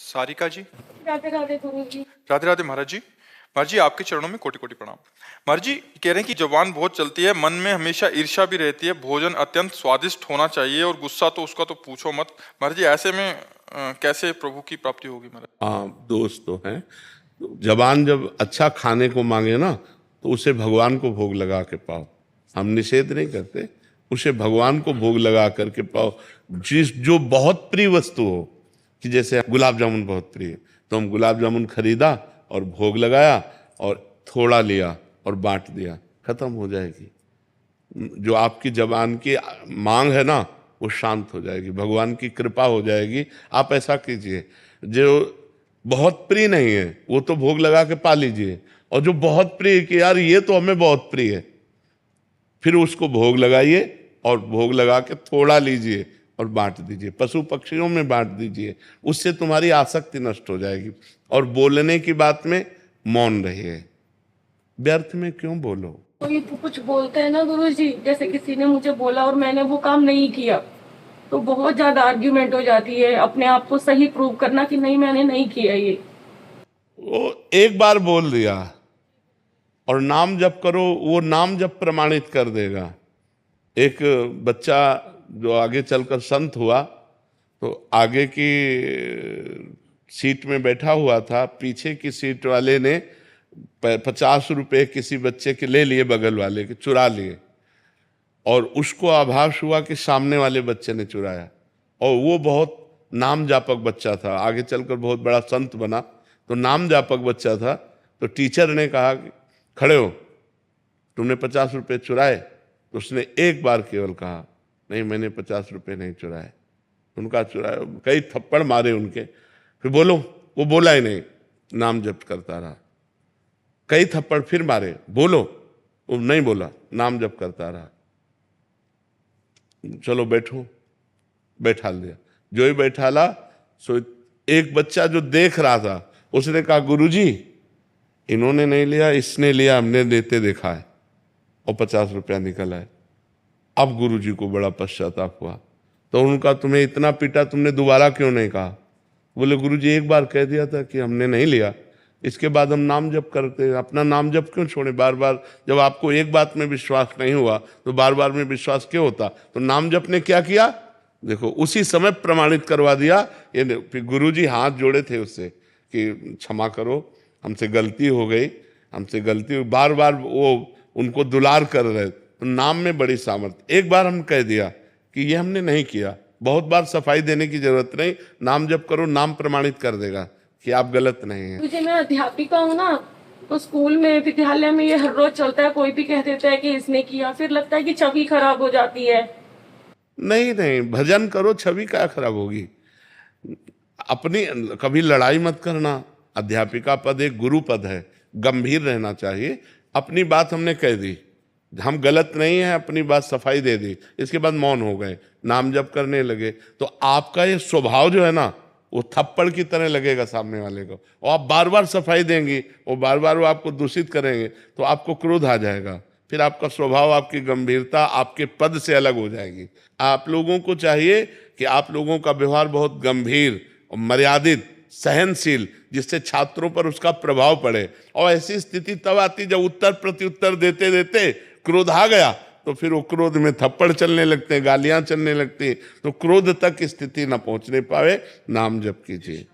सारिका जी। राधे राधे गुरु जी। राधे राधे महाराज जी। महाराज जी आपके चरणों में कोटि कोटि प्रणाम। महाराज जी कह रहे हैं कि जबान बहुत चलती है, मन में हमेशा ईर्ष्या भी रहती है, भोजन अत्यंत स्वादिष्ट होना चाहिए और गुस्सा तो उसका तो पूछो मत। महाराज जी ऐसे में कैसे प्रभु की प्राप्ति होगी महाराज? हाँ, दोस्त तो हैं। जबान जब अच्छा खाने को मांगे ना तो उसे भगवान को भोग लगा के पाओ। हम निषेध नहीं करते, उसे भगवान को भोग लगा करके पाओ। जो बहुत प्रिय वस्तु हो, कि जैसे गुलाब जामुन बहुत प्रिय, तो हम गुलाब जामुन खरीदा और भोग लगाया और थोड़ा लिया और बांट दिया, खत्म हो जाएगी। जो आपकी जबान की मांग है ना वो शांत हो जाएगी, भगवान की कृपा हो जाएगी। आप ऐसा कीजिए, जो बहुत प्रिय नहीं है वो तो भोग लगा के पा लीजिए, और जो बहुत प्रिय कि यार ये तो हमें बहुत प्रिय है, फिर उसको भोग लगाइए और भोग लगा के थोड़ा लीजिए और बांट दीजिए, पशु पक्षियों में बांट दीजिए। उससे तुम्हारी आसक्ति नष्ट हो जाएगी। और बोलने की बात में मौन रहिए, व्यर्थ में क्यों बोलो। कोई कुछ बोलते हैं ना गुरु जी, जैसे किसी ने मुझे बोला और मैंने वो काम नहीं किया तो बहुत ज्यादा आर्ग्यूमेंट हो जाती है। अपने आप को सही प्रूव करना कि नहीं मैंने नहीं किया ये। वो एक बार बोल दिया और नाम जप करो, वो नाम जप प्रमाणित कर देगा। एक बच्चा जो आगे चलकर संत हुआ तो आगे की सीट में बैठा हुआ था, पीछे की सीट वाले ने 50 रुपए किसी बच्चे के ले लिए, बगल वाले के चुरा लिए, और उसको आभास हुआ कि सामने वाले बच्चे ने चुराया। और वो बहुत नाम जापक बच्चा था, आगे चलकर बहुत बड़ा संत बना। तो नाम जापक बच्चा था, तो टीचर ने कहा कि खड़े हो, तुमने 50 रुपये चुराए? तो उसने एक बार केवल कहा नहीं मैंने 50 रुपये नहीं चुराए। उनका चुराया, कई थप्पड़ मारे उनके, फिर बोलो, वो बोला ही नहीं, नाम जप करता रहा। कई थप्पड़ फिर मारे, बोलो, वो नहीं बोला, नाम जप करता रहा। चलो बैठो, बैठा दिया। जो ही बैठाला सो एक बच्चा जो देख रहा था उसने कहा गुरुजी इन्होंने नहीं लिया, इसने लिया, हमने देते देखा है, और 50 रुपया निकल आए। अब गुरुजी को बड़ा पश्चाताप हुआ, तो उनका तुम्हें इतना पीटा, तुमने दोबारा क्यों नहीं कहा? बोले गुरुजी एक बार कह दिया था कि हमने नहीं लिया, इसके बाद हम नाम जप करते हैं, अपना नाम जप क्यों छोड़े बार बार? जब आपको एक बात में विश्वास नहीं हुआ तो बार बार में विश्वास क्यों होता? तो नाम जप ने क्या किया, देखो उसी समय प्रमाणित करवा दिया। ये फिर गुरुजी हाथ जोड़े थे उससे कि क्षमा करो, हमसे गलती हो गई, हमसे गलती हो, बार बार वो उनको दुलार कर रहे। तो नाम में बड़ी सामर्थ्य। एक बार हम कह दिया कि ये हमने नहीं किया, बहुत बार सफाई देने की जरूरत नहीं, नाम जप करो, नाम प्रमाणित कर देगा कि आप गलत नहीं है। मुझे, मैं अध्यापिका हूँ ना, तो स्कूल में विद्यालय में ये हर रोज चलता है, कोई भी कह देता है कि इसने किया, फिर लगता है कि छवि खराब हो जाती है। नहीं नहीं, भजन करो, छवि क्या खराब होगी। अपनी कभी लड़ाई मत करना। अध्यापिका पद एक गुरु पद है, गंभीर रहना चाहिए। अपनी बात हमने कह दी, हम गलत नहीं है, अपनी बात सफाई दे दी, इसके बाद मौन हो गए, नाम जप करने लगे। तो आपका ये स्वभाव जो है ना वो थप्पड़ की तरह लगेगा सामने वाले को, और आप बार बार सफाई देंगी, वो बार बार वो आपको दूषित करेंगे, तो आपको क्रोध आ जाएगा। फिर आपका स्वभाव, आपकी गंभीरता आपके पद से अलग हो जाएगी। आप लोगों को चाहिए कि आप लोगों का व्यवहार बहुत गंभीर और मर्यादित, सहनशील, जिससे छात्रों पर उसका प्रभाव पड़े। और ऐसी स्थिति तब आती जब उत्तर प्रत्युत्तर देते देते क्रोध आ गया, तो फिर वो क्रोध में थप्पड़ चलने लगते हैं, गालियां चलने लगती हैं। तो क्रोध तक स्थिति न पहुंचने पावे, नाम जप कीजिए।